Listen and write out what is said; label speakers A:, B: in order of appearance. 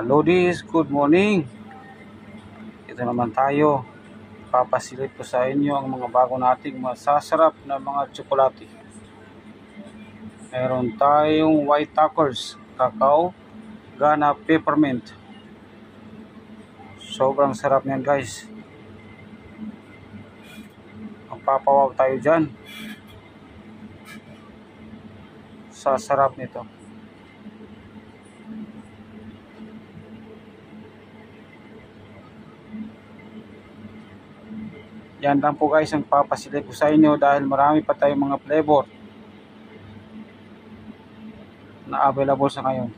A: Lodies, good morning. Ito naman tayo. Papasilip ko sa inyo ang mga bago nating masasarap na mga tsokolate. Meron tayong white Tuckers, cacao, Ghana peppermint. Sobrang sarap niyan, guys. Magpapawaw tayo dyan sa sarap nito. Yan lang po, guys, ang papasilip ko sa inyo dahil marami pa tayong mga flavor na available sa ngayon.